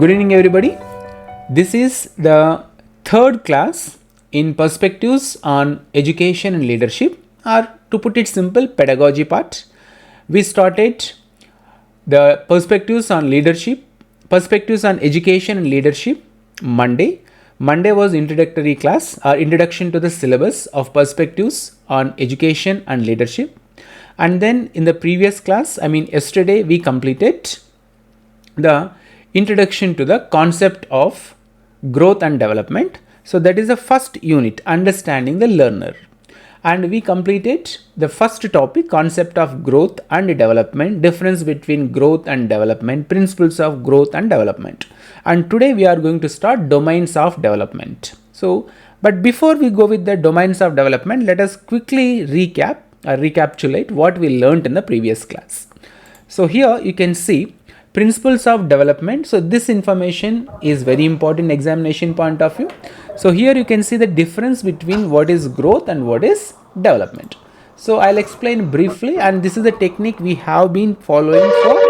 Good evening, everybody. This is the third class in perspectives on education and leadership, or to put it simple, pedagogy part. We started the perspectives on leadership, perspectives on education and leadership Monday. Monday was introductory class or introduction to the syllabus of perspectives on education and leadership. And then in the previous class, yesterday, we completed the introduction to the concept of growth and development. So that is the first unit, understanding the learner. And we completed the first topic, concept of growth and development, difference between growth and development, principles of growth and development. And today we are going to start domains of development. But before we go with the domains of development, let us quickly recapitulate what we learned in the previous class. So here you can see principles of development. So this information is very important examination point of view. So here you can see the difference between what is growth and what is development. So I'll explain briefly, and this is the technique we have been following for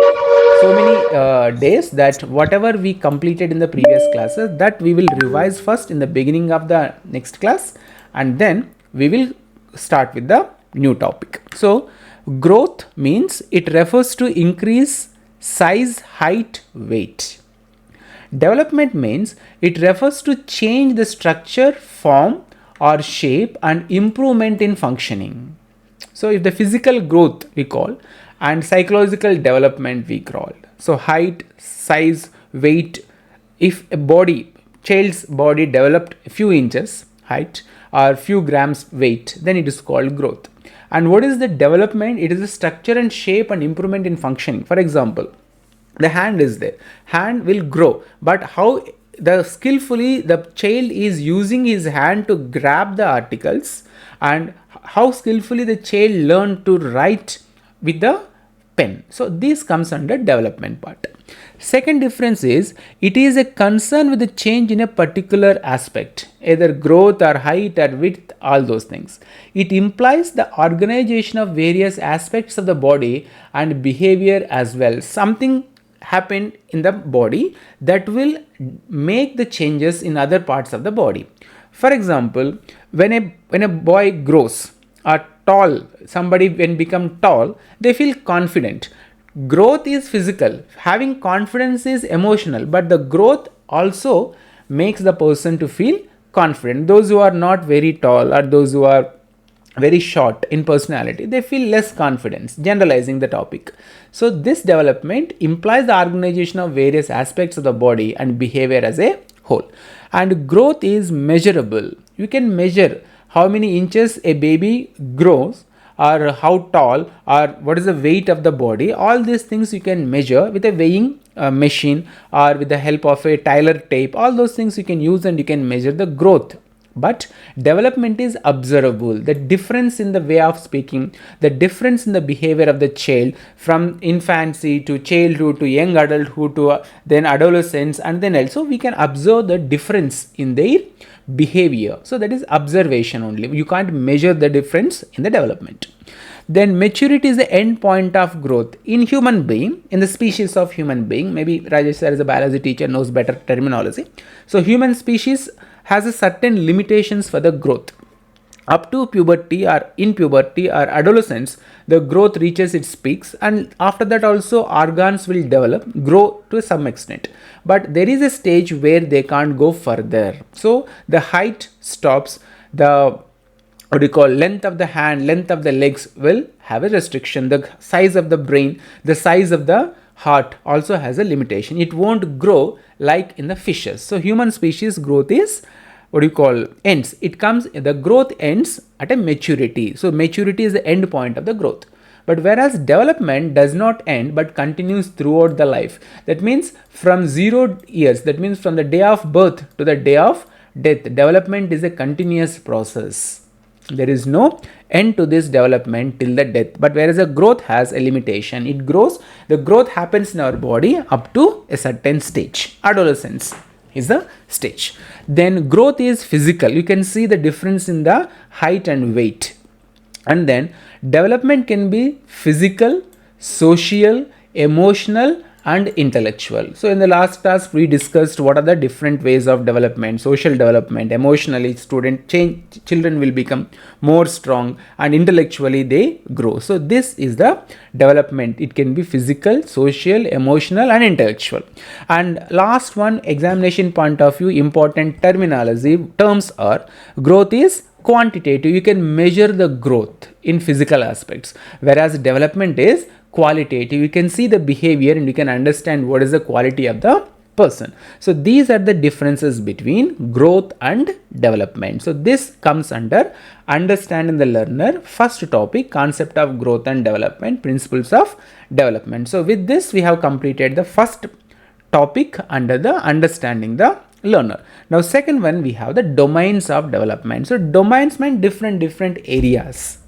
so many days, that whatever we completed in the previous classes, that we will revise first in the beginning of the next class, and then we will start with the new topic. So growth means it refers to increase size, height, weight. Development means it refers to change the structure, form or shape and improvement in functioning. So if the physical growth we call and psychological development we call. So height, size, weight, if a child's body developed a few inches height or few grams weight, then it is called growth. And what is the development? It is the structure and shape and improvement in functioning. For example, the hand is there. Hand will grow, but how skillfully the child is using his hand to grab the articles, and how skillfully the child learn to write with the pen. So this comes under development part. Second difference is it is a concern with the change in a particular aspect, either growth or height or width, all those things. It implies the organization of various aspects of the body and behavior as well. Something happened in the body that will make the changes in other parts of the body. For example, when a boy grows or tall, somebody when become tall, they feel confident. Growth is physical, having confidence is emotional, but the growth also makes the person to feel confident. Those who are not very tall or those who are very short in personality, they feel less confidence, generalizing the topic. So this development implies the organization of various aspects of the body and behavior as a whole. And growth is measurable. You can measure how many inches a baby grows, or how tall, or what is the weight of the body. All these things you can measure with a weighing machine or with the help of a Tyler tape. All those things you can use and you can measure the growth. But development is observable. The difference in the way of speaking, the difference in the behavior of the child from infancy to childhood to young adulthood to then adolescence, and then also we can observe the difference in their behavior. So that is observation only. You can't measure the difference in the development. Then maturity is the end point of growth in human being, in the species of human being. Maybe Rajesh sir as a biology teacher knows better terminology. So human species has a certain limitations for the growth. Up to puberty or in puberty or adolescence, the growth reaches its peaks, and after that also organs will grow to some extent. But there is a stage where they can't go further. So the height stops, the length of the hand, length of the legs will have a restriction. The size of the brain, the size of the heart also has a limitation. It won't grow like in the fishes. So human species growth is ends. The growth ends at a maturity. So maturity is the end point of the growth. But whereas development does not end but continues throughout the life. That means from 0 years, that means from the day of birth to the day of death, development is a continuous process. There is no end to this development till the death. But whereas a growth has a limitation, it grows, the growth happens in our body up to a certain stage. Adolescence is the stage. Then growth is physical. You can see the difference in the height and weight. And then development can be physical, social, emotional and intellectual. So in the last class we discussed what are the different ways of development: social development, emotionally children will become more strong, and intellectually they grow. So this is the development. It can be physical, social, emotional and intellectual. And last one, examination point of view, important terminology terms are: growth is quantitative, you can measure the growth in physical aspects, whereas development is qualitative, you can see the behavior and you can understand what is the quality of the person. So these are the differences between growth and development. So this comes under understanding the learner first topic, concept of growth and development, principles of development. So with this we have completed the first topic under the understanding the learner. Now second one, we have the domains of development. So domains mean different areas.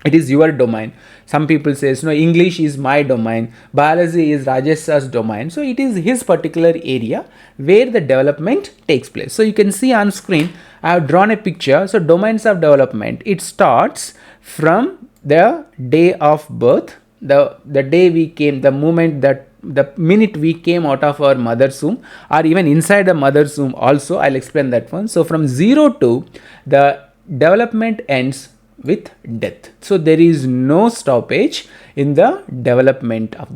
It is your domain. Some people say, no, English is my domain, biology is Rajesh's domain. So it is his particular area where the development takes place. So you can see on screen, I have drawn a picture. So domains of development, it starts from the day of birth, the day we came, the moment that the minute we came out of our mother's womb, or even inside the mother's womb also, I'll explain that one. So from 0 to the development ends with death. So there is no stoppage in the development of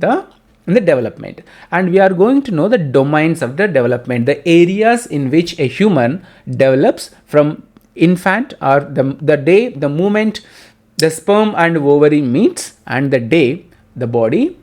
development, and we are going to know the domains of the development, the areas in which a human develops from infant, or the day, the moment the sperm and ovary meets, and the day the body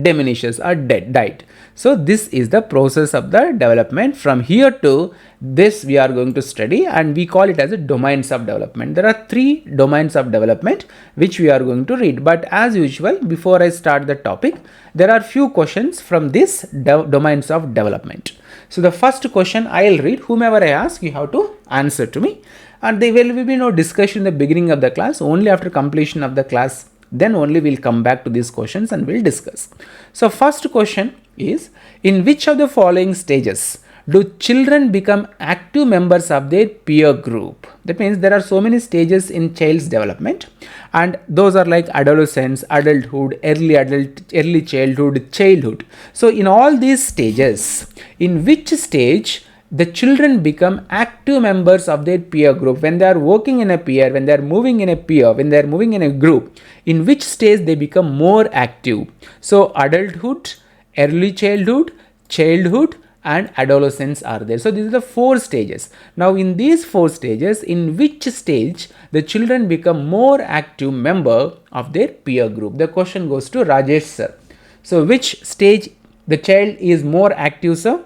diminishes or died. So this is the process of the development. From here to this we are going to study, and we call it as a domains of development. There are 3 domains of development which we are going to read, but as usual, before I start the topic, there are few questions from this domains of development. So the first question I'll read, whomever I ask, you have to answer to me, and there will be no discussion in the beginning of the class. Only after completion of the class, then only we'll come back to these questions and we'll discuss. So first question is, in which of the following stages do children become active members of their peer group? That means there are so many stages in child's development, and those are like adolescence, adulthood, early childhood. So in all these stages, in which stage the children become active members of their peer group? When they are working in a peer, when they are moving in a peer, when they are moving in a group, in which stage they become more active? So adulthood, early childhood and adolescence are there. So these are the 4 stages. Now in these 4 stages, in which stage the children become more active member of their peer group? The question goes to Rajesh sir. So which stage the child is more active, sir?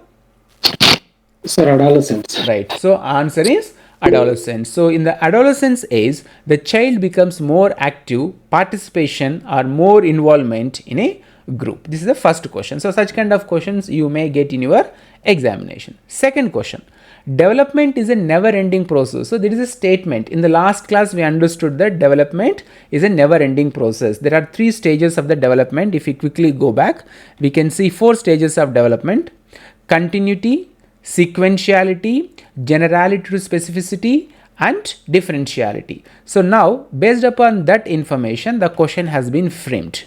Sir, adolescence. Right. So answer is adolescence. So in the adolescence age, the child becomes more active, participation or more involvement in a group. This is the first question. So such kind of questions you may get in your examination. Second question, development is a never ending process. So there is a statement. In the last class we understood that development is a never ending process. There are 3 stages of the development. If we quickly go back, we can see 4 stages of development: continuity, sequentiality, generality to specificity and differentiality. So now based upon that information, the question has been framed.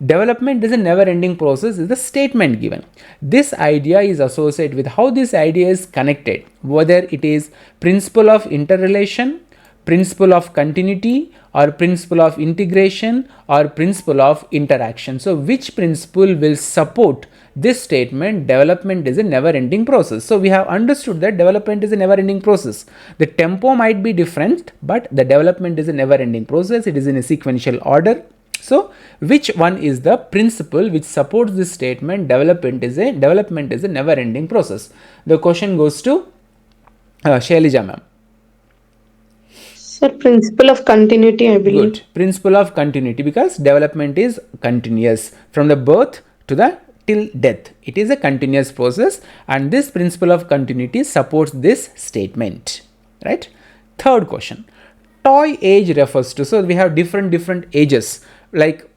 Development is a never ending process is the statement given. This idea is associated with how this idea is connected, whether it is principle of interrelation, principle of continuity, or principle of integration, or principle of interaction. So which principle will support this statement, development is a never ending process? So we have understood that development is a never ending process. The tempo might be different, but the development is a never ending process. It is in a sequential order. So which one is the principle which supports this statement, development is a never ending process? The question goes to Shailija ma'am. Sir, principle of continuity, I believe. Good. Principle of continuity, because development is continuous from the birth to the till death. It is a continuous process, and this principle of continuity supports this statement, right? Third question, toy age refers to, so we have different ages like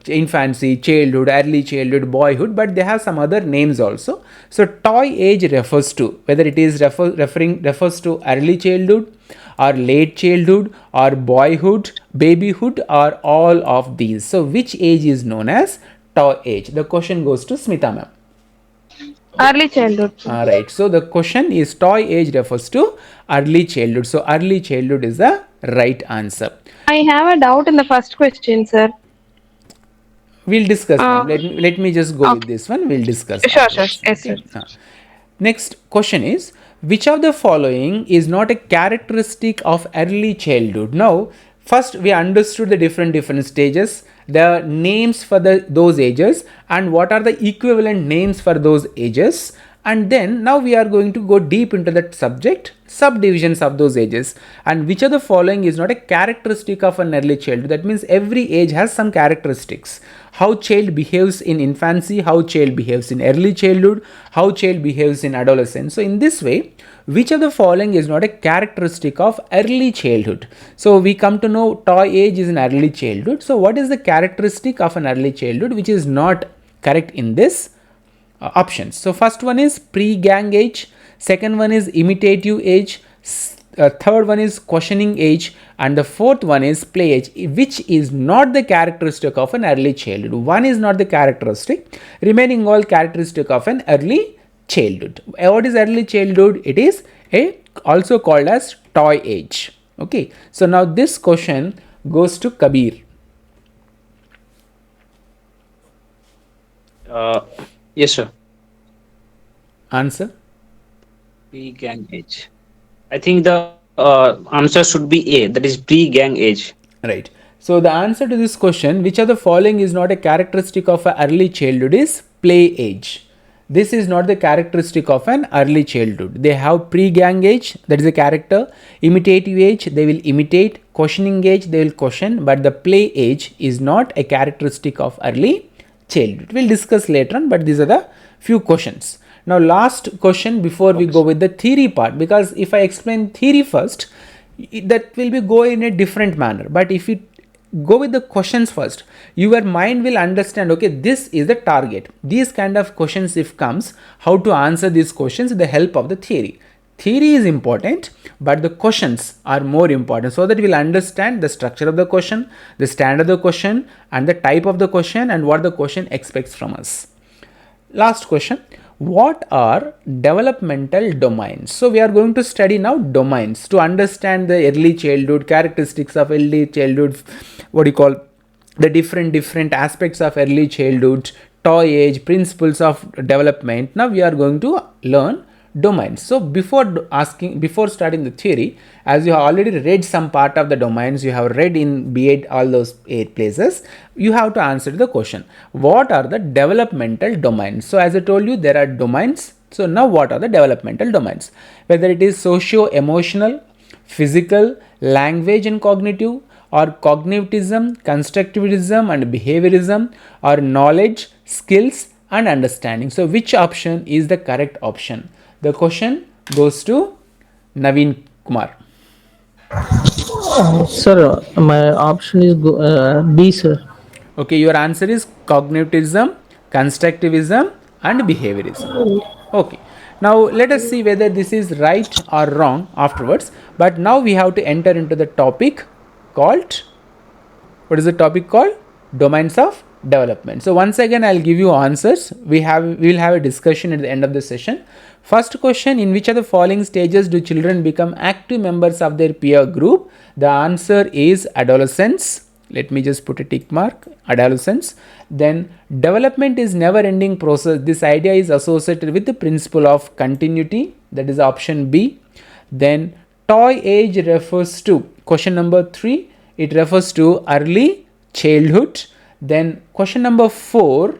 infancy, childhood, early childhood, boyhood, but they have some other names also. So toy age refers to, whether it is refers to early childhood or late childhood or boyhood, babyhood, or all of these. So which age is known as toy age? The question goes to Smita ma'am. Early childhood. Alright, so the question is toy age refers to early childhood. So early childhood is the right answer. I have a doubt in the first question, sir. We'll discuss Uh, them. Let me just go with okay. this one. We'll discuss. Sure, afterwards. yes, sir. Next question is, which of the following is not a characteristic of early childhood? Now, first we understood the different stages, the names for those ages, and what are the equivalent names for those ages. And then now we are going to go deep into that subject, subdivisions of those ages, and which of the following is not a characteristic of an early childhood. That means every age has some characteristics. How child behaves in infancy, how child behaves in early childhood, how child behaves in adolescence. So in this way, which of the following is not a characteristic of early childhood? So we come to know toy age is an early childhood. So what is the characteristic of an early childhood which is not correct in this options? So first one is pre-gang age, second one is imitative age, third one is questioning age, and the fourth one is play age, which is not the characteristic of an early childhood. One is not the characteristic, remaining all characteristic of an early childhood. What is early childhood? It is also called as toy age. Okay, so now this question goes to Kabir. Yes, sir. Answer. Pre-gang age. I think the answer should be A, that is pre-gang age. Right. So the answer to this question, which of the following is not a characteristic of an early childhood, is play age. This is not the characteristic of an early childhood. They have pre-gang age, that is a character. Imitative age, they will imitate. Questioning age, they will question. But the play age is not a characteristic of early childhood. We'll discuss later on, but these are the few questions. Now last question before we go with the theory part, because if I explain theory first, that will be go in a different manner. But if you go with the questions first, your mind will understand, okay, this is the target. These kind of questions if comes, how to answer these questions with the help of the theory. Theory is important, but the questions are more important, so that we'll understand the structure of the question, the standard of the question, and the type of the question, and what the question expects from us. Last question. What are developmental domains? So we are going to study now domains to understand the early childhood, characteristics of early childhood, what you call the different aspects of early childhood, toy age, principles of development. Now we are going to learn domains. So before starting the theory, as you have already read some part of the domains, you have read in B.Ed all those 8 places, you have to answer the question, what are the developmental domains? So as I told you, there are domains. So now what are the developmental domains? Whether it is socio-emotional, physical, language and cognitive, or cognitivism, constructivism and behaviorism, or knowledge, skills and understanding. So which option is the correct option? The question goes to Naveen Kumar. Sir, my option is B, sir. Okay, your answer is cognitivism, constructivism and behaviorism. Okay, now let us see whether this is right or wrong afterwards. But now we have to enter into the topic called, what is the topic called? Domains of development. So once again, I'll give you answers. We will have a discussion at the end of the session. First question, in which of the following stages do children become active members of their peer group? The answer is adolescence. Let me just put a tick mark, adolescence. Then development is never ending process. This idea is associated with the principle of continuity. That is option B. Then toy age refers to, question number 3, it refers to early childhood. Then question number 4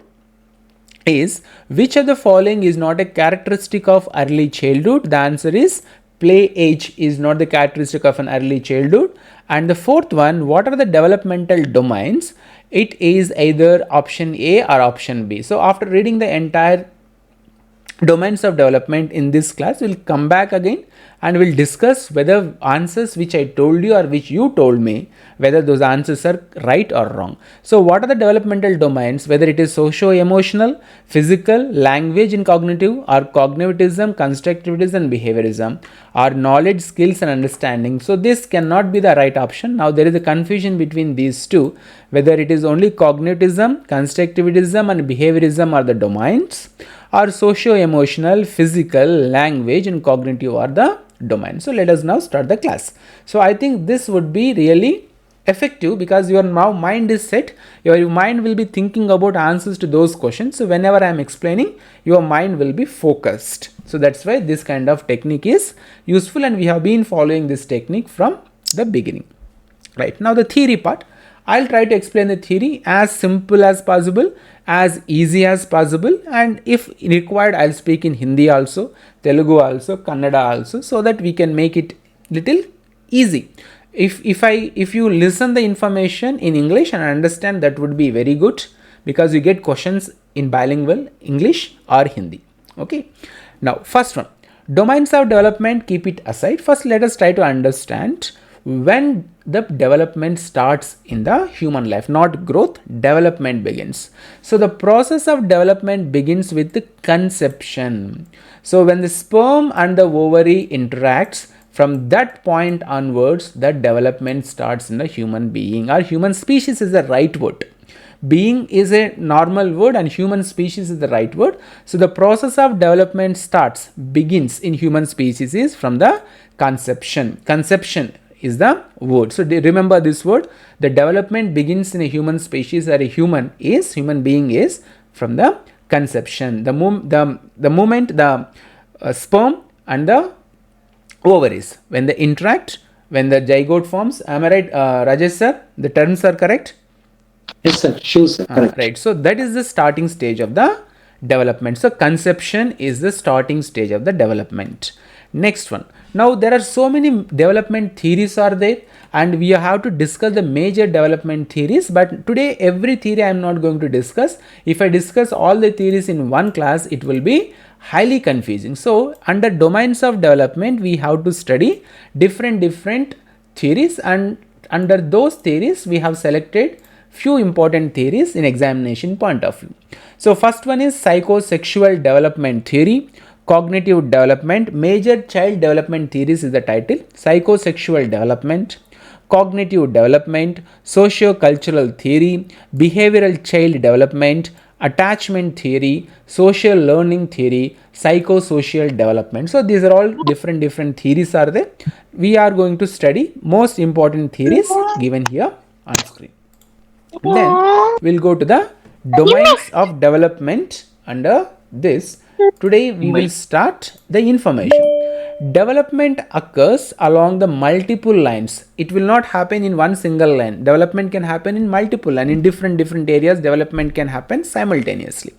is, which of the following is not a characteristic of early childhood? The answer is play age is not the characteristic of an early childhood. And the fourth one, what are the developmental domains? It is either option A or option B. So after reading the entire domains of development in this class. We'll come back again and we'll discuss whether answers which I told you or which you told me, whether those answers are right or wrong. So what are the developmental domains, whether it is socio-emotional, physical, language and cognitive, or cognitivism, constructivism and behaviorism, or knowledge, skills and understanding. So this cannot be the right option. Now there is a confusion between these two, whether it is only cognitivism, constructivism and behaviorism are the domains, or socio-emotional, physical, language and cognitive are the domains. So let us now start the class. So I think this would be really effective because your now mind is set, your mind will be thinking about answers to those questions. So whenever I am explaining, your mind will be focused. So that's why this kind of technique is useful, and we have been following this technique from the beginning. Right, now the theory part, I'll try to explain the theory as simple as possible, as easy as possible, and if required I'll speak in Hindi also, Telugu also, Kannada also, so that we can make it little easy. If you listen the information in English and understand, that would be very good, because you get questions in bilingual English or Hindi. Okay, now first one, domains of development, keep it aside. First let us try to understand when the development starts in the human life, not growth, development begins. So the process of development begins with the conception. So when the sperm and the ovary interacts, from that point onwards, the development starts in the human being, or human species is the right word. Being is a normal word and human species is the right word. So the process of development begins in human species is from the conception. Conception is the word. So remember this word, the development begins in a human species or a human being is from the conception. The moment the sperm and the ovaries, when they interact, when the zygote forms, am I right, Rajesh sir? The terms are correct? Yes sir, sure sir, correct. Right, so that is the starting stage of the development. So conception is the starting stage of the development. Next one, now there are so many development theories are there, and we have to discuss the major development theories, but today every theory I am not going to discuss. If I discuss all the theories in one class, it will be highly confusing. So under domains of development, we have to study different theories, and under those theories we have selected few important theories in examination point of view. So first one is psychosexual development theory, cognitive development, major child development theories is the title, psychosexual development, cognitive development, socio-cultural theory, behavioral child development, attachment theory, social learning theory, psychosocial development. So these are all different theories are there. We are going to study most important theories given here on screen. Then we'll go to the domains of development. Under this, today we will start the information. Development occurs along the multiple lines. It will not happen in one single line. Development can happen in multiple and in different areas. Development can happen simultaneously.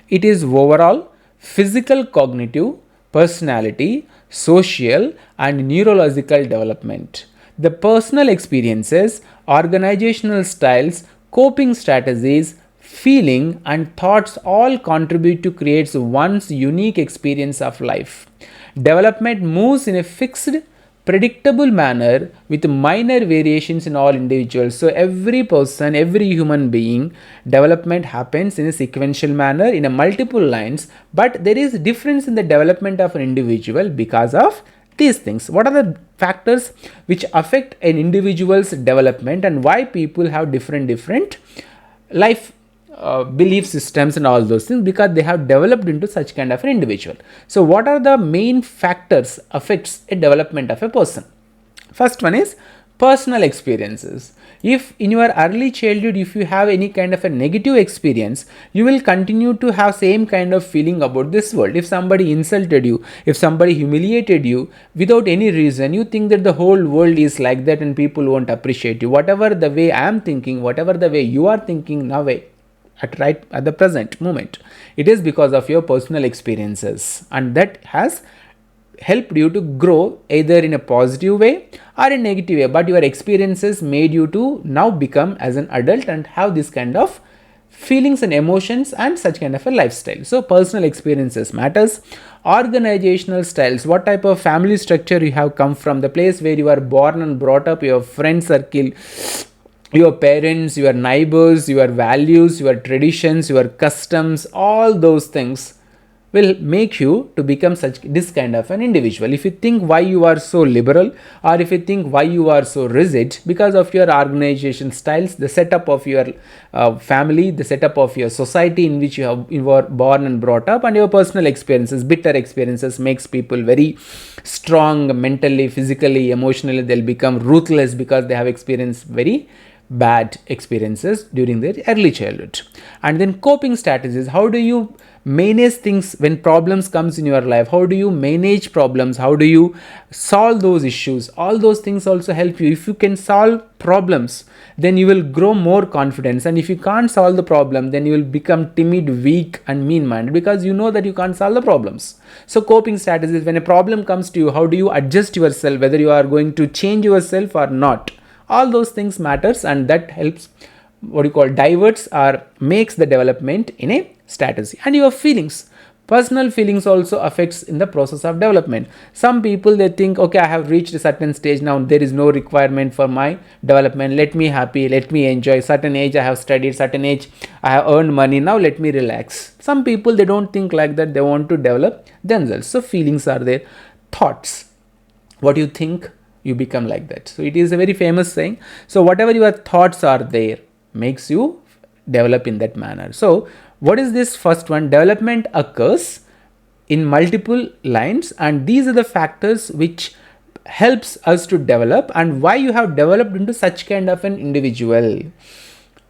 It is overall physical, cognitive, personality, social and neurological development. The personal experiences, organizational styles, coping strategies, feeling and thoughts all contribute to create one's unique experience of life. Development moves in a fixed, predictable manner with minor variations in all individuals. So every person, every human being, development happens in a sequential manner in a multiple lines, but there is difference in the development of an individual because of these things. What are the factors which affect an individual's development, and why people have different life belief systems and all those things? Because they have developed into such kind of an individual. So what are the main factors affects a development of a person? First one is personal experiences. If in your early childhood, if you have any kind of a negative experience, you will continue to have same kind of feeling about this world. If somebody insulted you, if somebody humiliated you without any reason, you think that the whole world is like that and people won't appreciate you. Whatever the way I am thinking, whatever the way you are thinking now, at the present moment, it is because of your personal experiences, and that has helped you to grow either in a positive way or a negative way, but your experiences made you to now become as an adult and have this kind of feelings and emotions, and such kind of a lifestyle. So personal experiences matters. Organizational styles, what type of family structure you have come from, the place where you are born and brought up, your friend circle, your parents, your neighbors, your values, your traditions, your customs, all those things will make you to become this kind of an individual. If you think why you are so liberal, or if you think why you are so rigid, because of your organization styles, the setup of your family, the setup of your society in which you were born and brought up, and your personal experiences, bitter experiences makes people very strong mentally, physically, emotionally. They'll become ruthless because they have experienced very bad experiences during their early childhood. And then coping strategies, how do you manage things when problems comes in your life, how do you manage problems, how do you solve those issues, all those things also help you. If you can solve problems, then you will grow more confidence, and if you can't solve the problem, then you will become timid, weak and mean-minded, because you know that you can't solve the problems. So coping strategies, when a problem comes to you, how do you adjust yourself, whether you are going to change yourself or not, all those things matters, and that helps diverts or makes the development in a strategy. And your feelings, personal feelings also affects in the process of development. Some people, they think, okay, I have reached a certain stage, now there is no requirement for my development, let me happy, let me enjoy, certain age I have studied, certain age I have earned money, now let me relax. Some people, they don't think like that, they want to develop themselves. So feelings are there. Thoughts, what you think, you become like that. So it is a very famous saying. So whatever your thoughts are there makes you develop in that manner. So what is this first one? Development occurs in multiple lines, and these are the factors which helps us to develop, and why you have developed into such kind of an individual.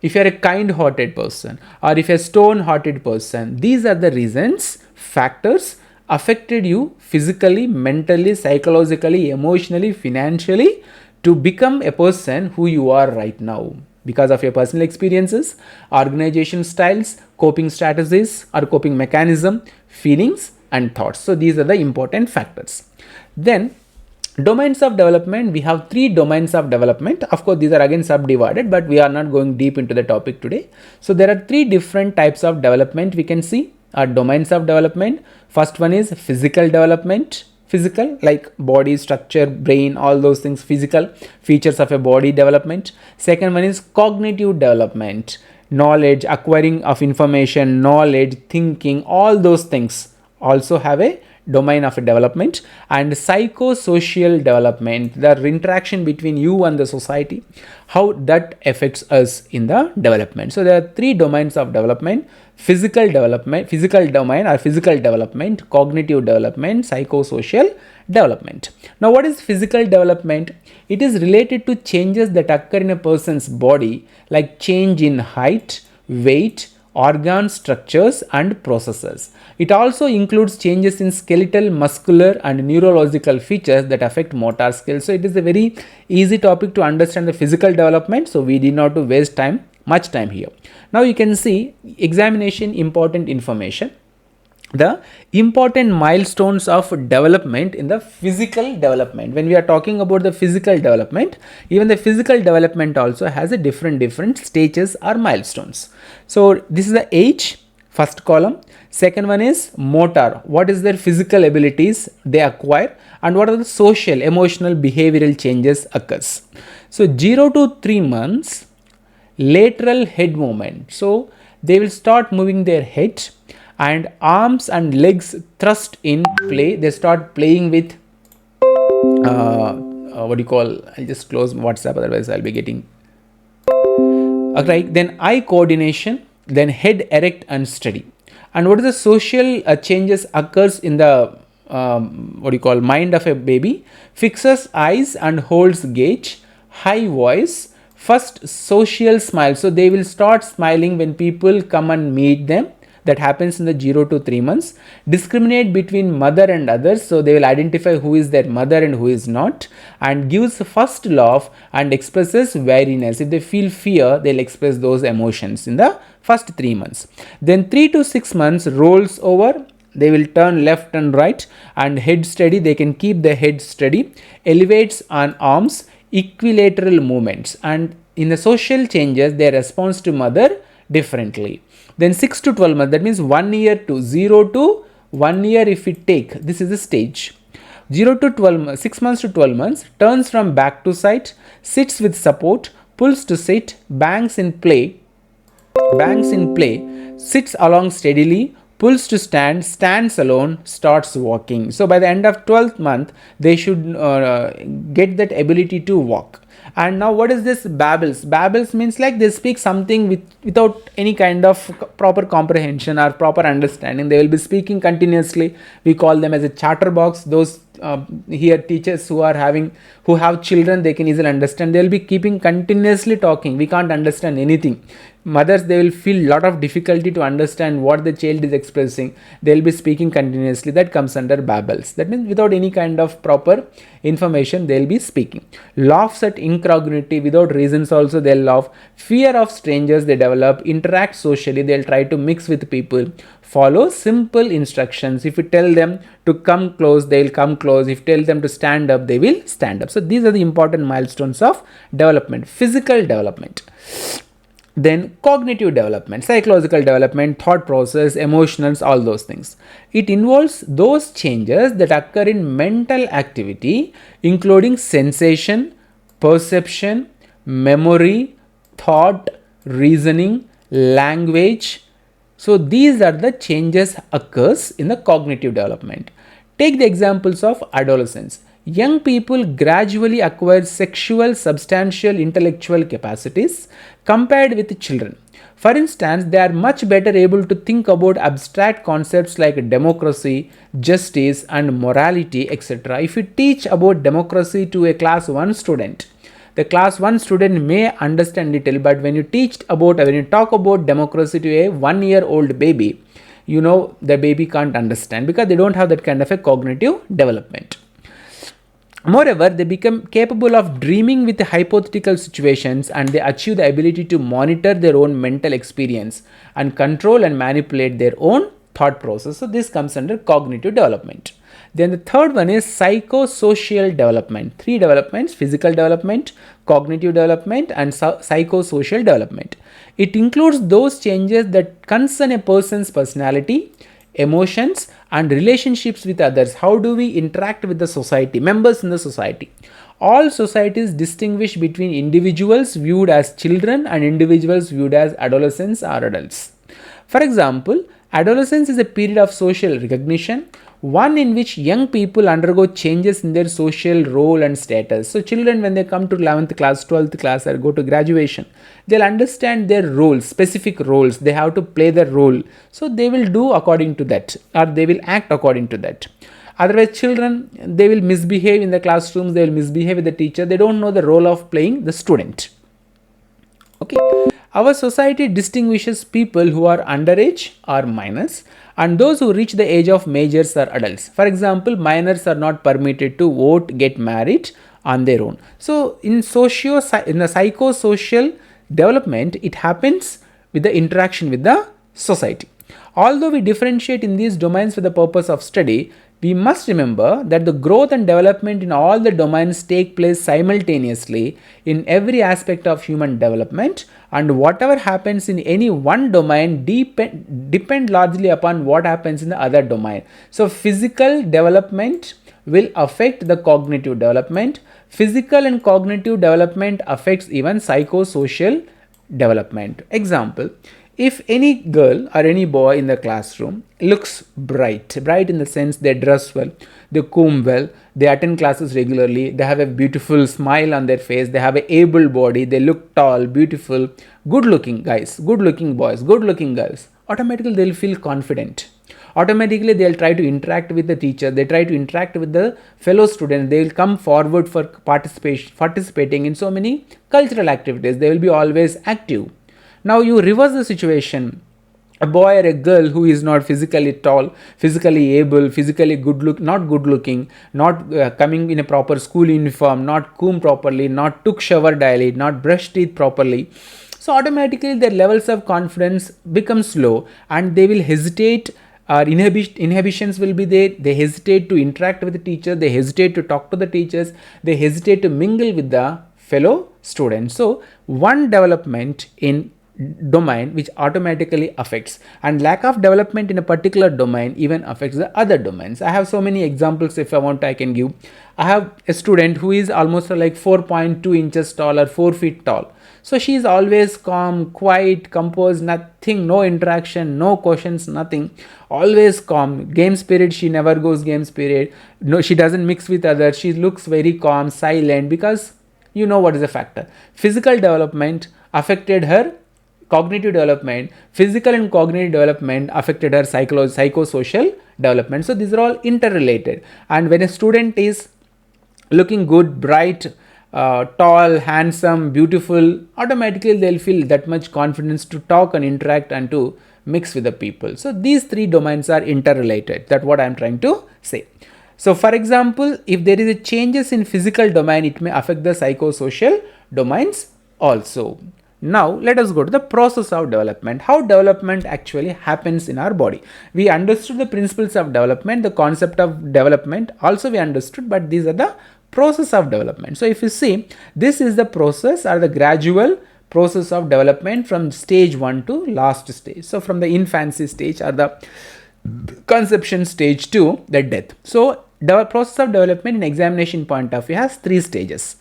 If you are a kind-hearted person, or if you are a stone-hearted person, these are the reasons, factors affected you physically, mentally, psychologically, emotionally, financially, to become a person who you are right now, because of your personal experiences, organization styles, coping strategies or coping mechanism, feelings and thoughts. So these are the important factors. Then domains of development, we have 3 domains of development. Of course, these are again subdivided, but we are not going deep into the topic today. So there are 3 different types of development we can see. Domains of development. First one is physical development. Physical, like body structure, brain, all those things, physical features of a body development. Second one is cognitive development, knowledge, acquiring of information, knowledge, thinking, all those things also have a domain of a development. And psychosocial development, the interaction between you and the society, how that affects us in the development. So there are 3 domains of development: physical development, physical domain or physical development, cognitive development, psychosocial development. Now what is physical development? It is related to changes that occur in a person's body, like change in height, weight, organ structures and processes. It also includes changes in skeletal, muscular and neurological features that affect motor skills. So it is a very easy topic to understand the physical development, so we did not to waste much time here. Now you can see examination important information, the important milestones of development in the physical development. When we are talking about the physical development, even the physical development also has a different stages or milestones. So this is the age, first column. Second one is motor, what is their physical abilities they acquire, and what are the social, emotional, behavioral changes occurs. So 0 to 3 months, lateral head movement. So they will start moving their head, and arms and legs thrust in play. They start playing with I'll just close WhatsApp, otherwise I'll be getting okay. Then eye coordination, then head erect and steady. And what is the social changes occurs in the mind of a baby? Fixes eyes and holds gaze, high voice, first social smile. So they will start smiling when people come and meet them. That happens in the 0 to 3 months. Discriminate between mother and others. So they will identify who is their mother and who is not, and gives first laugh and expresses wariness. If they feel fear, they'll express those emotions in the first 3 months. Then 3 to 6 months rolls over. They will turn left and right and head steady. They can keep the head steady. Elevates on arms, equilateral movements. And in the social changes, their response to mother differently. Then 6 to 12 months, that means 1 year to 0 to 1 year if we take, this is the stage. 0 to 12 months, 6 months to 12 months, turns from back to side, sits with support, pulls to sit, bangs in play, sits along steadily, pulls to stand, stands alone, starts walking. So by the end of 12th month, they should get that ability to walk. And now what is this babbles? Babbles means like they speak something without any kind of proper comprehension or proper understanding. They will be speaking continuously. We call them as a chatterbox. Those here teachers who have children, they can easily understand. They will be keeping continuously talking. We can't understand anything. Mothers, they will feel lot of difficulty to understand what the child is expressing. They will be speaking continuously. That comes under babbles. That means without any kind of proper information, they will be speaking. Laughs at incongruity, without reasons also they will laugh. Fear of strangers they develop. Interact socially, they will try to mix with people. Follow simple instructions. If you tell them to come close, they will come close. If you tell them to stand up, they will stand up. So these are the important milestones of development. Physical development. Then cognitive development, psychological development, thought process, emotions, all those things. It involves those changes that occur in mental activity, including sensation, perception, memory, thought, reasoning, language. So these are the changes occurs in the cognitive development. Take the examples of adolescence. Young people gradually acquire sexual, substantial, intellectual capacities compared with children. For instance, they are much better able to think about abstract concepts like democracy, justice, and morality, etc. If you teach about democracy to a class 1 student, the class 1 student may understand little, but when you talk about democracy to a 1-year-old baby, you know the baby can't understand because they don't have that kind of a cognitive development. Moreover, they become capable of dreaming with hypothetical situations, and they achieve the ability to monitor their own mental experience and control and manipulate their own thought process. So this comes under cognitive development. Then the third one is psychosocial development. 3 developments: physical development, cognitive development, and psychosocial development. It includes those changes that concern a person's personality, emotions, and relationships with others. How do we interact with the society, members in the society? All societies distinguish between individuals viewed as children and individuals viewed as adolescents or adults. For example, adolescence is a period of social recognition, one in which young people undergo changes in their social role and status. So children, when they come to 11th class, 12th class, or go to graduation, they'll understand their roles, specific roles. They have to play their role. So they will do according to that, or they will act according to that. Otherwise, children, they will misbehave in the classrooms, they will misbehave with the teacher. They don't know the role of playing the student. Okay. Our society distinguishes people who are underage or minors and those who reach the age of majors or adults. For example, minors are not permitted to vote, get married on their own. So in the psychosocial development, it happens with the interaction with the society. Although we differentiate in these domains for the purpose of study, we must remember that the growth and development in all the domains take place simultaneously in every aspect of human development, and whatever happens in any one domain depend largely upon what happens in the other domain. So physical development will affect the cognitive development. Physical and cognitive development affects even psychosocial development. Example: if any girl or any boy in the classroom looks bright in the sense they dress well, they comb well, they attend classes regularly, they have a beautiful smile on their face, they have an able body, they look tall, beautiful, good looking guys, good looking boys, good looking girls, automatically they'll feel confident. Automatically they'll try to interact with the teacher, they try to interact with the fellow students, they will come forward for participating in so many cultural activities, they will be always active. Now you reverse the situation. A boy or a girl who is not physically tall, physically able, physically not good looking, not coming in a proper school uniform, not combed properly, not took shower daily, not brushed teeth properly. So automatically their levels of confidence become slow and they will hesitate. Inhibitions will be there. They hesitate to interact with the teacher. They hesitate to talk to the teachers. They hesitate to mingle with the fellow students. So one development in domain which automatically affects, and lack of development in a particular domain even affects the other domains. I have so many examples. If I want, I can give. I have a student who is almost like 4.2 inches tall or 4 feet tall. So she is always calm, quiet, composed, nothing, no interaction, no questions, nothing, always calm. Game spirit, she never goes game spirit. No, she doesn't mix with others. She looks very calm, silent, because you know what is the factor. Physical development affected her cognitive development, physical and cognitive development affected her psychosocial development. So these are all interrelated. And when a student is looking good, bright, tall, handsome, beautiful, automatically they'll feel that much confidence to talk and interact and to mix with the people. So these three domains are interrelated. That's what I'm trying to say. So for example, if there is a changes in physical domain, it may affect the psychosocial domains also. Now let us go to the process of development. How development actually happens in our body. We understood the principles of development, the concept of development also we understood, but these are the process of development. So if you see, this is the process or the gradual process of development from stage 1 to last stage. So from the infancy stage or the conception stage to the death. So the process of development in examination point of view has 3 stages.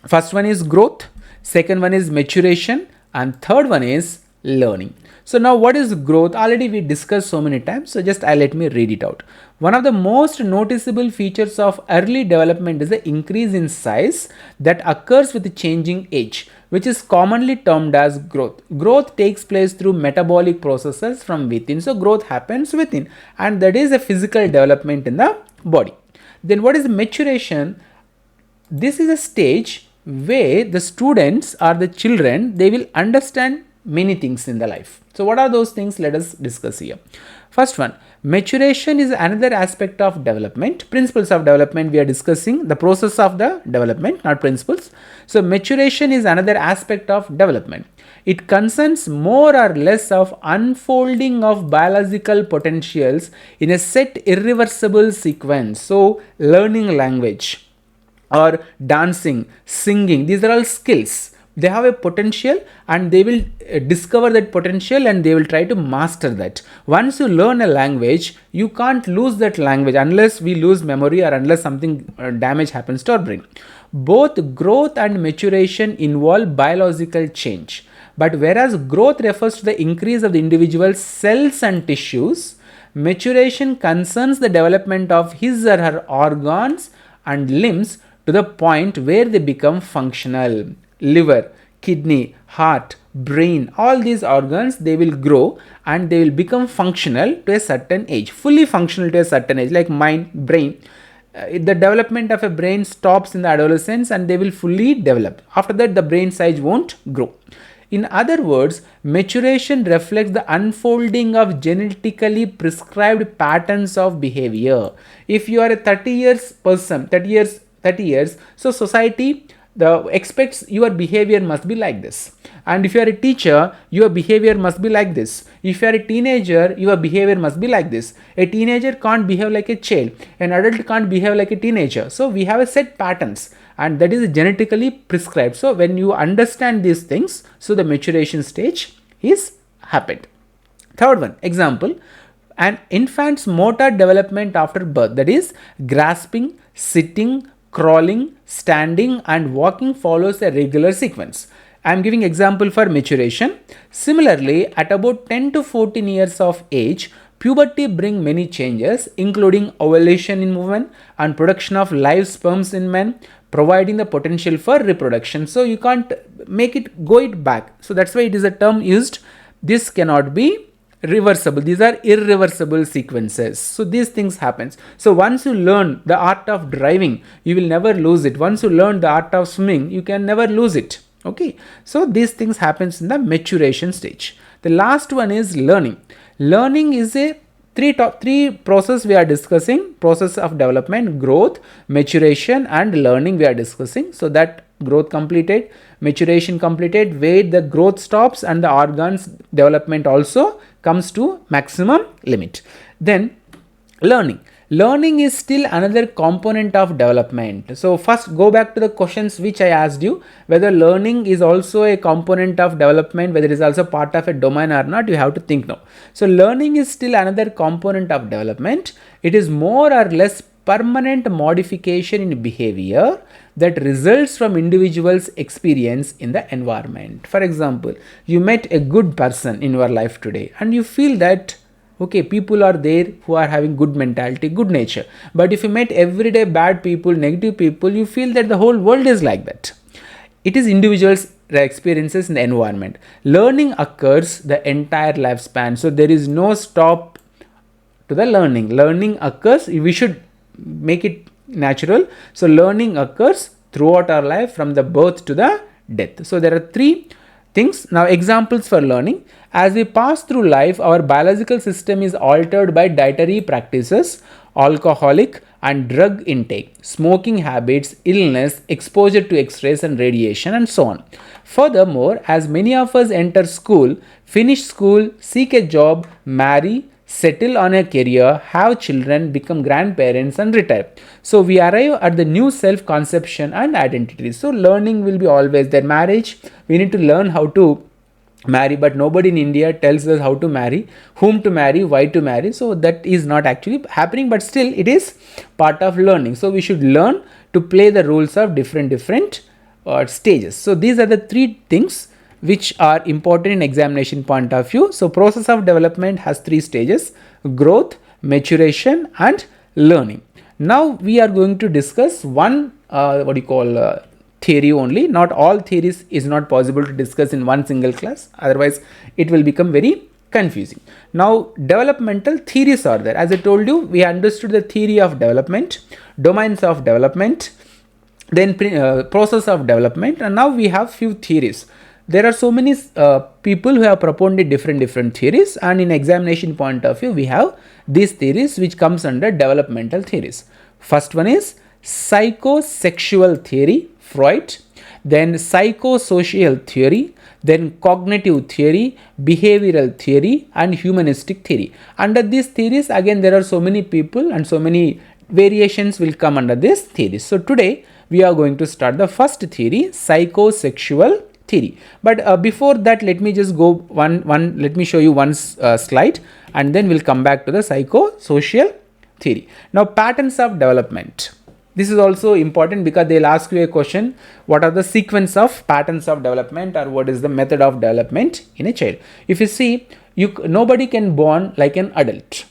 First one is growth, second one is maturation, and third one is learning. So now what is growth? Already we discussed so many times, so just let me read it out. One of the most noticeable features of early development is the increase in size that occurs with changing age, which is commonly termed as growth. Growth takes place through metabolic processes from within. So growth happens within, and that is a physical development in the body. Then what is maturation? This is a stage where the students or the children, they will understand many things in the life. So what are those things? Let us discuss here. First one, maturation is another aspect of development. Principles of development we are discussing, the process of the development, not principles. So maturation is another aspect of development. It concerns more or less of unfolding of biological potentials in a set irreversible sequence. So learning language or dancing, singing, these are all skills. They have a potential and they will discover that potential and they will try to master that. Once you learn a language, you can't lose that language unless we lose memory or unless something damage happens to our brain. Both growth and maturation involve biological change. But whereas growth refers to the increase of the individual's cells and tissues, maturation concerns the development of his or her organs and limbs to the point where they become functional. Liver, kidney, heart, brain, all these organs, they will grow and they will become functional to a certain age, fully functional to a certain age, like mind, brain. The development of a brain stops in the adolescence and they will fully develop. After that, the brain size won't grow. In other words, maturation reflects the unfolding of genetically prescribed patterns of behavior. If you are a 30 years person, 30 years, so society expects your behavior must be like this. And if you are a teacher, your behavior must be like this. If you are a teenager, your behavior must be like this. A teenager can't behave like a child. An adult can't behave like a teenager. So we have a set patterns and that is genetically prescribed. So when you understand these things, so the maturation stage is happened. Third one, example, an infant's motor development after birth, that is grasping, sitting, crawling, standing and walking follows a regular sequence. I am giving example for maturation. Similarly, at about 10 to 14 years of age, puberty brings many changes, including ovulation in women and production of live sperms in men, providing the potential for reproduction. So you can't make it go it back. So that's why it is a term used. This cannot be reversible. These are irreversible sequences. So these things happens. So once you learn the art of driving, you will never lose it. Once you learn the art of swimming, you can never lose it. Okay. So these things happens in the maturation stage. The last one is learning. Learning is a three process we are discussing. Process of development, growth, maturation and learning we are discussing. So that growth completed, maturation completed, where the growth stops and the organs development also comes to maximum limit. Then learning. Learning is still another component of development. So first go back to the questions which I asked you, whether learning is also a component of development, whether it is also part of a domain or not, you have to think now. So learning is still another component of development. It is more or less permanent modification in behavior that results from individuals' experience in the environment. For example, you met a good person in your life today and you feel that okay, people are there who are having good mentality, good nature. But if you met everyday bad people, negative people, you feel that the whole world is like that. It is individuals' experiences in the environment. Learning occurs the entire lifespan. So there is no stop to the learning. Learning occurs, we should make it natural. So learning occurs throughout our life from the birth to the death. So there are three things. Now examples for learning. As we pass through life, our biological system is altered by dietary practices, alcoholic and drug intake, smoking habits, illness, exposure to X-rays and radiation, and so on. Furthermore, as many of us enter school, finish school, seek a job, marry, settle on a career, have children, become grandparents and retire. So we arrive at the new self-conception and identity. So learning will be always there. Marriage, we need to learn how to marry, but nobody in India tells us how to marry, whom to marry, why to marry. So that is not actually happening, but still it is part of learning. So we should learn to play the roles of different stages. So these are the three things which are important in examination point of view. So process of development has three stages: growth, maturation and learning. Now we are going to discuss one theory only. Not all theories is not possible to discuss in one single class, otherwise it will become very confusing. Now developmental theories are there. As I told you, we understood the theory of development, domains of development, then process of development, and now we have few theories. There are so many people who have proposed different theories, and in examination point of view we have these theories which comes under developmental theories. First one is psychosexual theory, Freud, then psychosocial theory, then cognitive theory, behavioral theory and humanistic theory. Under these theories again there are so many people and so many variations will come under this theory. So today we are going to start the first theory, psychosexual theory. But before that, let me just go let me show you one slide and then we'll come back to the psychosocial theory. Now patterns of development. This is also important because they'll ask you a question, what are the sequence of patterns of development or what is the method of development in a child. If you see, nobody can born like an adult.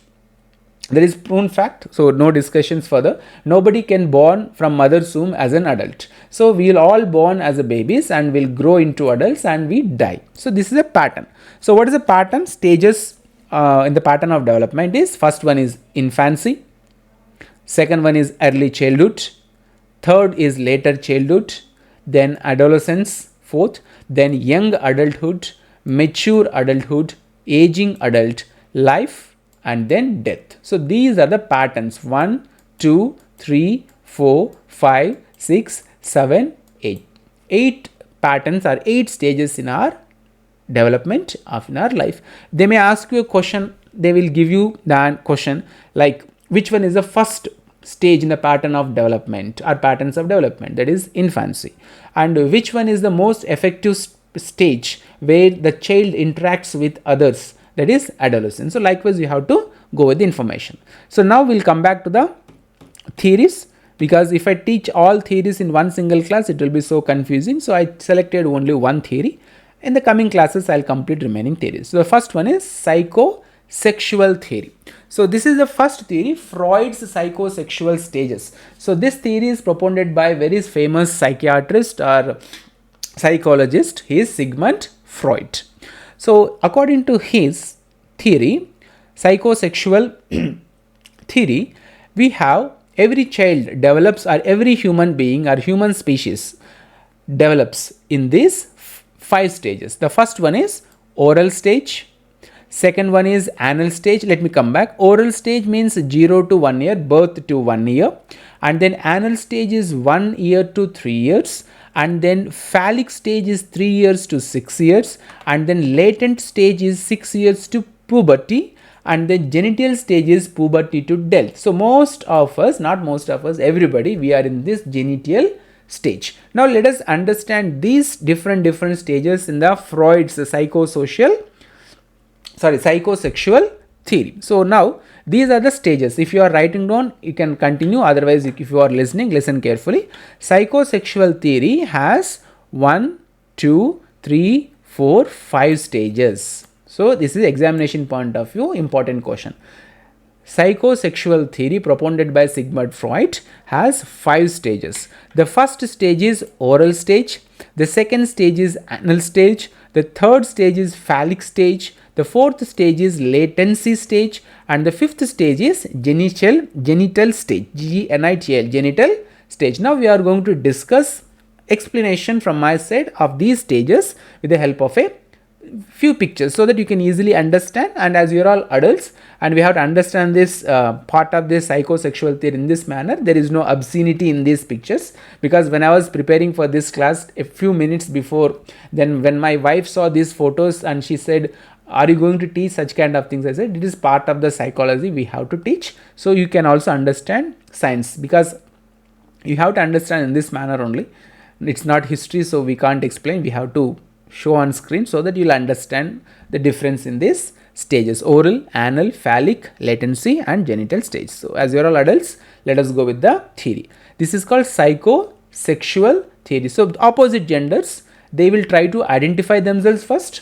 There is proven fact, so no discussions further. Nobody can born from mother's womb as an adult. So we will all born as a babies and will grow into adults and we die. So this is a pattern. So what is the pattern? Stages in the pattern of development is, first one is infancy, second one is early childhood, third is later childhood, then adolescence, fourth, then young adulthood, mature adulthood, aging adult, life, and then death. So these are the patterns: 1, 2, 3, 4, 5, 6, 7, 8. 8 patterns or 8 stages in our development of in our life. They may ask you a question, they will give you the question like which one is the first stage in the pattern of development or patterns of development, that is infancy, and which one is the most effective stage where the child interacts with others, that is adolescence. So likewise you have to go with the information. So now we'll come back to the theories, because if I teach all theories in one single class it will be so confusing. So I selected only one theory. In the coming classes I'll complete remaining theories. So the first one is psychosexual theory. So this is the first theory, Freud's psychosexual stages. So this theory is proposed by very famous psychiatrist or psychologist. He is Sigmund Freud. So according to his theory, psychosexual theory, we have every child develops, or every human being or human species develops in these 5 stages. The first one is oral stage, second one is anal stage. Let me come back. Oral stage means 0 to 1 year, birth to 1 year, and then anal stage is 1 year to 3 years, and then phallic stage is 3 years to 6 years, and then latent stage is 6 years to puberty, and the genital stage is puberty to death. So most of us, not most of us, everybody, we are in this genital stage. Now let us understand these different stages in the Freud's psychosexual theory. So now these are the stages. If you are writing down, you can continue, otherwise if you are listening, listen carefully. Psychosexual theory has 1, 2, 3, 4, 5 stages. So this is examination point of view, important question. Psychosexual theory propounded by Sigmund Freud has 5 stages. The first stage is oral stage, the second stage is anal stage, the third stage is phallic stage, the fourth stage is latency stage, and the fifth stage is genital stage, G-E-N-I-T-L, genital stage. Now we are going to discuss explanation from my side of these stages with the help of a few pictures so that you can easily understand. And as you are all adults and we have to understand this part of this psychosexual theory in this manner, there is no obscenity in these pictures, because when I was preparing for this class a few minutes before, then when my wife saw these photos and she said, are you going to teach such kind of things? I said it is part of the psychology we have to teach, so you can also understand science, because you have to understand in this manner only. It's not history, so we can't explain, we have to show on screen so that you'll understand the difference in these stages: oral, anal, phallic, latency and genital stage. So as you're all adults, let us go with the theory. This is called psychosexual theory. So opposite genders, they will try to identify themselves first.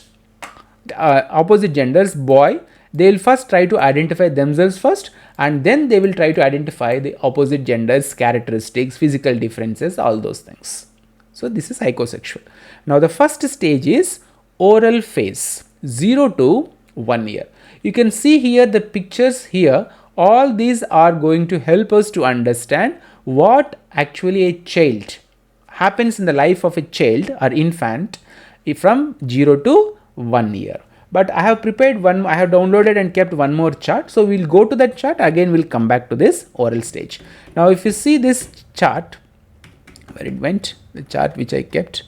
Opposite genders, boy, they will first try to identify themselves first, and then they will try to identify the opposite genders' characteristics, physical differences, all those things. So this is psychosexual. Now the first stage is oral phase, 0 to 1 year. You can see here the pictures here. All these are going to help us to understand what actually a child happens in the life of a child or infant from 0 to 1 year. But I have prepared one, I have downloaded and kept one more chart. So we'll go to that chart, again we'll come back to this oral stage. Now if you see this chart, where it went, the chart which I kept.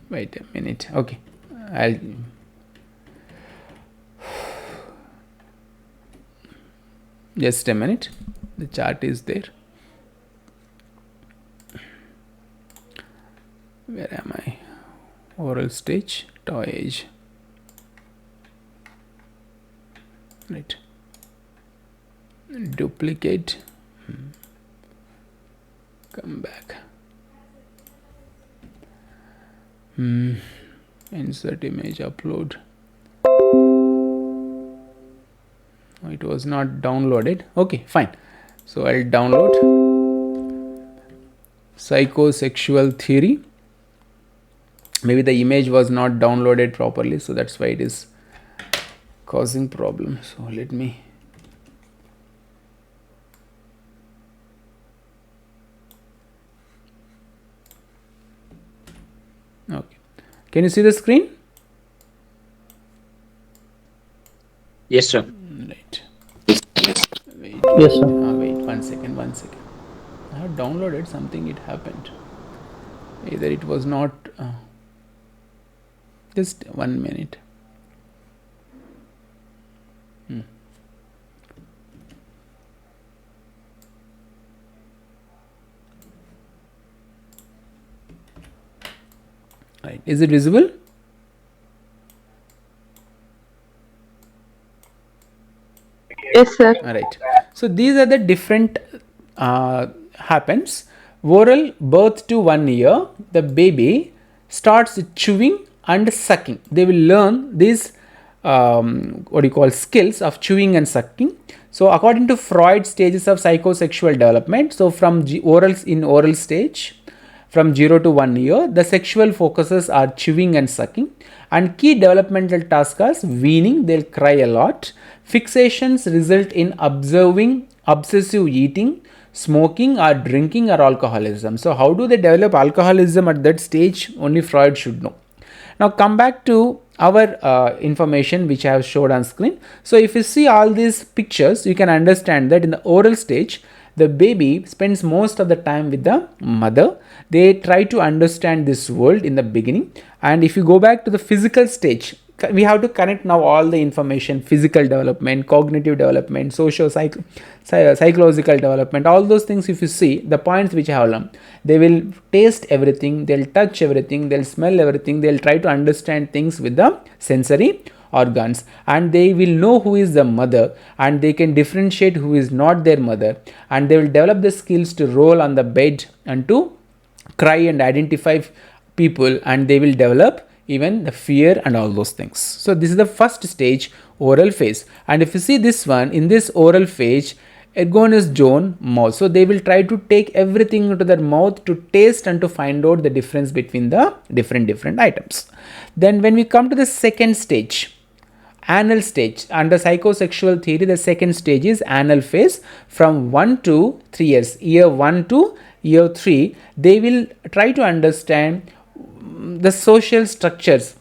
Wait a minute. Okay, I'll just a minute. The chart is there. Where am I? Oral stage, toy age. Right. Duplicate. Come back. Insert image, upload. Oh, it was not downloaded. Okay, fine. So I'll download psychosexual theory. Maybe the image was not downloaded properly, so that's why it is causing problem. So let me. Okay, can you see the screen? Yes, sir. Right. Wait, Yes, sir. wait, one second. I have downloaded something, it happened. Either it was not. Just 1 minute. Right. Is it visible? Yes, sir. All right. So these are the different happens. Oral, birth to 1 year, the baby starts chewing and sucking. They will learn these skills of chewing and sucking. So according to Freud, stages of psychosexual development. So from oral stage, from 0 to 1 year, the sexual focuses are chewing and sucking, and key developmental tasks are weaning, they'll cry a lot. Fixations result in observing, obsessive eating, smoking or drinking or alcoholism. So how do they develop alcoholism at that stage? Only Freud should know. Now come back to our information which I have showed on screen. So if you see all these pictures, you can understand that in the oral stage, the baby spends most of the time with the mother. They try to understand this world in the beginning. And if you go back to the physical stage, we have to connect now all the information: physical development, cognitive development, psychological development, all those things. If you see the points which I have learned, they will taste everything, they'll touch everything, they'll smell everything, they'll try to understand things with the sensory organs, and they will know who is the mother, and they can differentiate who is not their mother, and they will develop the skills to roll on the bed and to cry and identify people, and they will develop even the fear and all those things. So this is the first stage, oral phase. And if you see this one, in this oral phase, ergonomous zone, mouth. So they will try to take everything into their mouth to taste and to find out the difference between the different items. Then when we come to the second stage, anal stage, under psychosexual theory, the second stage is anal phase from 1 to 3 years. Year 1 to year 3, they will try to understand the social structures,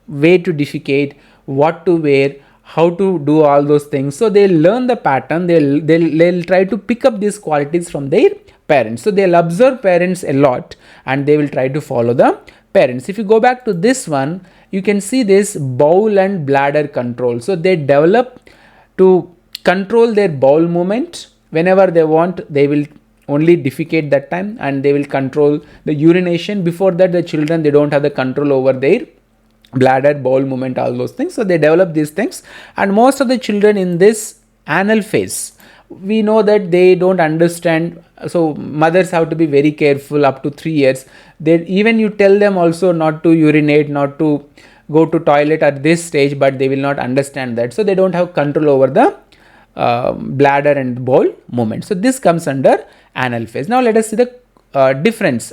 way to defecate, what to wear, how to do all those things. So they'll learn the pattern, they'll try to pick up these qualities from their parents. So they'll observe parents a lot and they will try to follow the parents. If you go back to this one, you can see this bowel and bladder control. So they develop to control their bowel movement. Whenever they want, they will only defecate that time, and they will control the urination. Before that, the children, they don't have the control over their bladder, bowel movement, all those things. So they develop these things, and most of the children in this anal phase, we know that they don't understand. So mothers have to be very careful up to 3 years. They, even you tell them also not to urinate, not to go to toilet at this stage, but they will not understand that. So they don't have control over the bladder and bowel movement. So this comes under anal phase. Now let us see the difference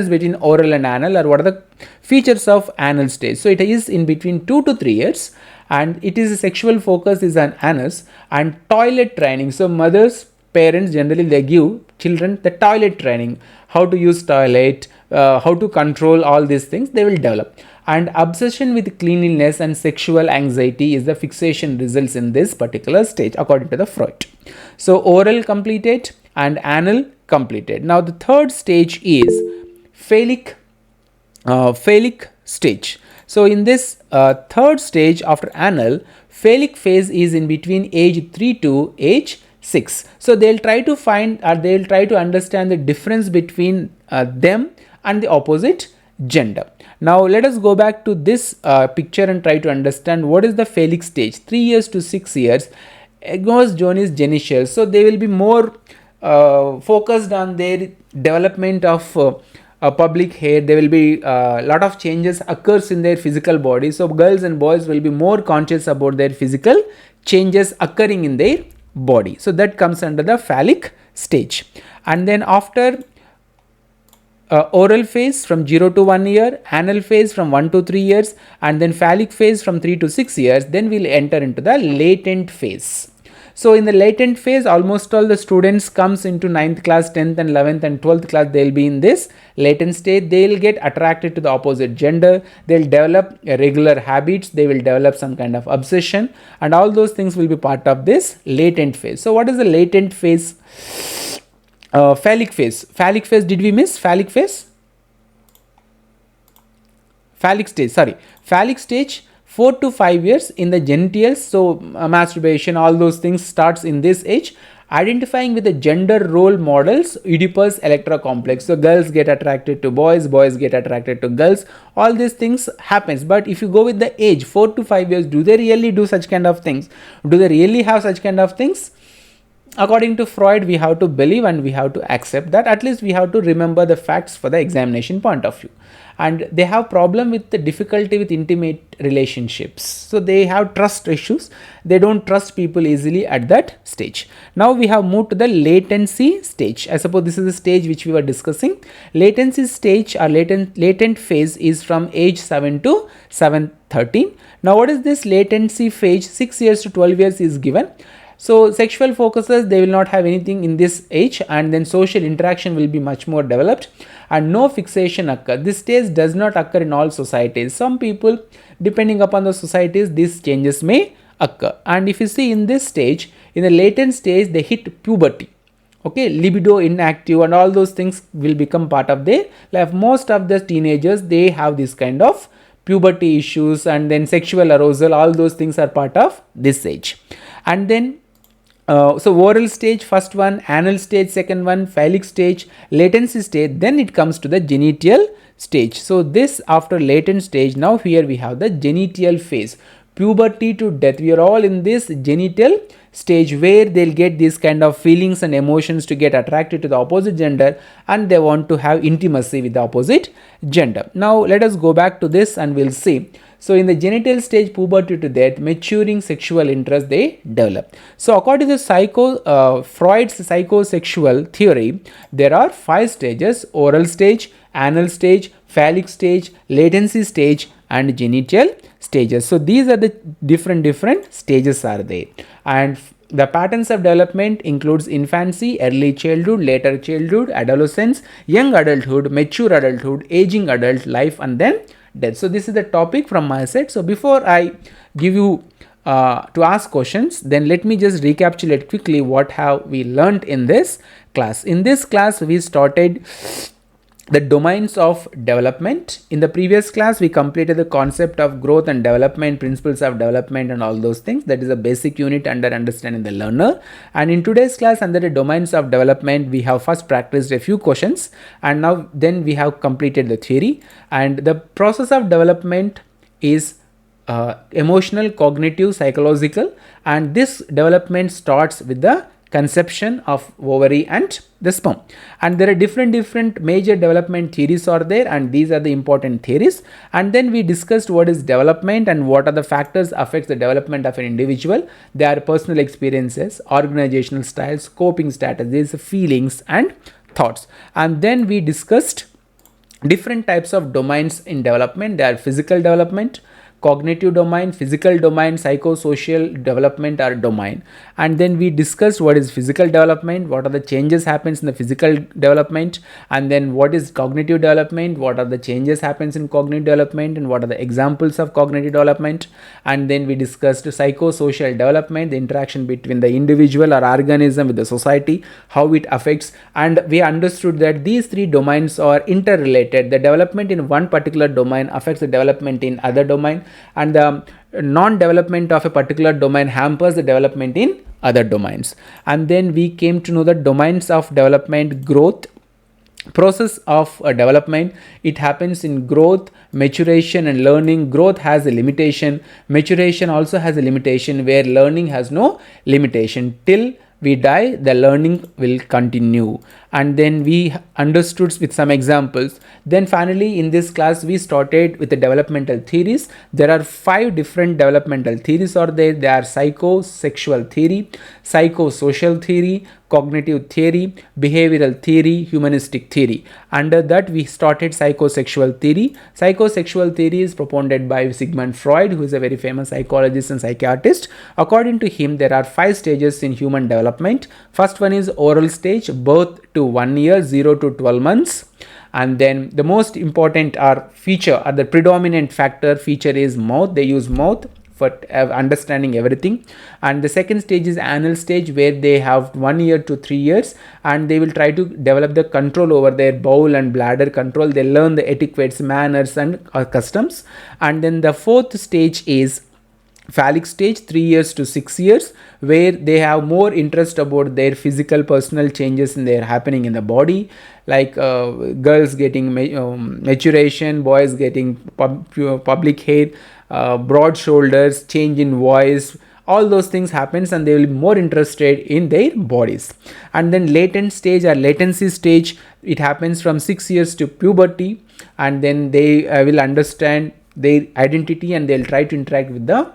between oral and anal, or what are the features of anal stage. So it is in between 2 to 3 years, and it is a sexual focus is on anus and toilet training. So mothers, parents, generally they give children the toilet training, how to use toilet, how to control all these things they will develop. And obsession with cleanliness and sexual anxiety is the fixation results in this particular stage, according to the Freud. So oral completed and anal completed. Now the third stage is phallic stage. So in this third stage after anal, phallic phase is in between age 3 to age 6. So they'll try to find, or they'll try to understand the difference between them and the opposite gender. Now let us go back to this picture and try to understand what is the phallic stage. 3 years to 6 years, ergonomous zone is genital. So they will be more focused on their development of public hair. There will be a lot of changes occurs in their physical body. So girls and boys will be more conscious about their physical changes occurring in their body. So that comes under the phallic stage. And then after oral phase from 0 to 1 year, anal phase from 1 to 3 years, and then phallic phase from 3 to 6 years, then we'll enter into the latent phase. So in the latent phase, almost all the students comes into 9th class, 10th and 11th and 12th class, they'll be in this latent state. They'll get attracted to the opposite gender, they'll develop regular habits, they will develop some kind of obsession, and all those things will be part of this latent phase. So what is the latent phase? Phallic phase. Phallic phase, did we miss phallic phase? Phallic stage, sorry. Phallic stage, 4 to 5 years in the genitals. So masturbation, all those things starts in this age. Identifying with the gender role models, Oedipus electrocomplex. So girls get attracted to boys, boys get attracted to girls. All these things happens. But if you go with the age 4 to 5 years, do they really do such kind of things? Do they really have such kind of things? According to Freud, we have to believe and we have to accept that. At least we have to remember the facts for the examination point of view. And they have problem with the difficulty with intimate relationships. So they have trust issues. They don't trust people easily at that stage. Now we have moved to the latency stage. I suppose this is the stage which we were discussing. Latency stage or latent phase is from age 7 to 7-13. Now what is this latency phase? 6 years to 12 years is given. So sexual focuses, they will not have anything in this age, and then social interaction will be much more developed, and no fixation occur. This stage does not occur in all societies. Some people, depending upon the societies, these changes may occur. And if you see in this stage, in the latent stage, they hit puberty. Okay, libido inactive and all those things will become part of their life. Most of the teenagers, they have this kind of puberty issues, and then sexual arousal, all those things are part of this age. And then so oral stage first one, anal stage second one, phallic stage, latency stage, then it comes to the genital stage. So this after latent stage, now here we have the genital phase, puberty to death. We are all in this genital stage where they'll get these kind of feelings and emotions to get attracted to the opposite gender, and they want to have intimacy with the opposite gender. Now let us go back to this and we'll see. So in the genital stage, puberty to death, maturing sexual interest they develop. So according to Freud's psychosexual theory, there are 5 stages: oral stage, anal stage, phallic stage, latency stage, and genital stages. So these are the different stages are there, and the patterns of development includes infancy, early childhood, later childhood, adolescence, young adulthood, mature adulthood, aging adult life, and then death. So this is the topic from my side. So before I give you to ask questions, then let me just recapitulate quickly what have we learned in this class. In this class we started the domains of development. In the previous class we completed the concept of growth and development, principles of development, and all those things. That is a basic unit under understanding the learner. And in today's class, under the domains of development, we have first practiced a few questions, and now then we have completed the theory. And the process of development is emotional, cognitive, psychological, and this development starts with the conception of ovary and the sperm. And there are different major development theories are there, and these are the important theories. And then we discussed what is development and what are the factors affects the development of an individual. They are personal experiences, organizational styles, coping strategies, feelings, and thoughts. And then we discussed different types of domains in development. They are physical development, cognitive domain, physical domain, psychosocial development or domain. And then we discussed what is physical development, what are the changes happens in the physical development, and then what is cognitive development, what are the changes happens in cognitive development, and what are the examples of cognitive development. And then we discussed psychosocial development, the interaction between the individual or organism with the society, how it affects. And we understood that these 3 domains are interrelated. The development in one particular domain affects the development in other domain, and the non-development of a particular domain hampers the development in other domains. And then we came to know the domains of development, growth, process of development. It happens in growth, maturation, and learning. Growth has a limitation, maturation also has a limitation, where learning has no limitation. Till we die, the learning will continue. And then we understood with some examples. Then finally in this class we started with the developmental theories. There are 5 different developmental theories are there. They are psychosexual theory, psychosocial theory, cognitive theory, behavioral theory, humanistic theory. Under that we started psychosexual theory. Psychosexual theory is propounded by Sigmund Freud, who is a very famous psychologist and psychiatrist. According to him, there are 5 stages in human development. First one is oral stage, birth to 1 year, 0 to 12 months. And then the most important feature or the predominant feature is mouth. They use mouth for understanding everything. And the second stage is anal stage, where they have 1 year to 3 years, and they will try to develop the control over their bowel and bladder control. They learn the etiquettes, manners, and customs. And then the fourth stage is phallic stage, 3 years to 6 years, where they have more interest about their physical personal changes in their happening in the body, like girls getting maturation, boys getting public hair, broad shoulders, change in voice, all those things happens, and they will be more interested in their bodies. And then latent stage or latency stage, it happens from 6 years to puberty, and then they will understand their identity and they'll try to interact with the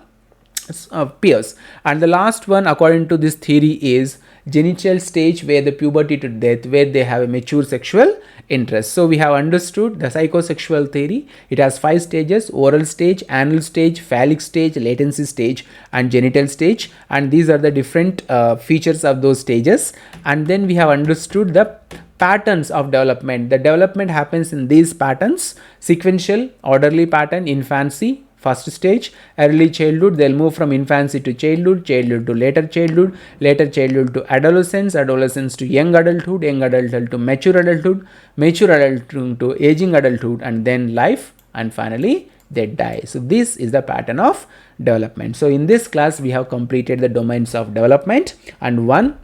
peers. And the last one according to this theory is genital stage, where the puberty to death, where they have a mature sexual interest. So we have understood the psychosexual theory. It has 5 stages: oral stage, anal stage, phallic stage, latency stage, and genital stage. And these are the different features of those stages. And then we have understood the patterns of development. The development happens in these patterns: sequential, orderly pattern, infancy, first stage, early childhood, they'll move from infancy to childhood, childhood to later childhood, later childhood to adolescence, adolescence to young adulthood, young adulthood to mature adulthood, mature adulthood to aging adulthood, and then life, and finally they die. So this is the pattern of development. So in this class we have completed the domains of development and one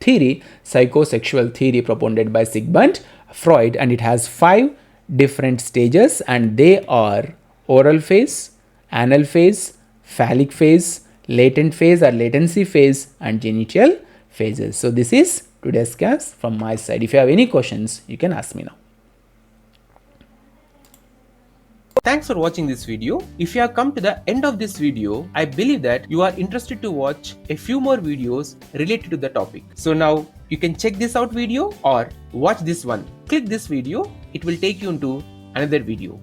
theory, psychosexual theory propounded by Sigmund Freud, and it has 5 different stages, and they are oral phase, anal phase, phallic phase, latent phase or latency phase, and genital phases. So this is today's class from my side. If you have any questions, you can ask me now. Thanks for watching this video. If you have come to the end of this video, I believe that you are interested to watch a few more videos related to the topic. So now you can check this out video or watch this one. Click this video, it will take you into another video.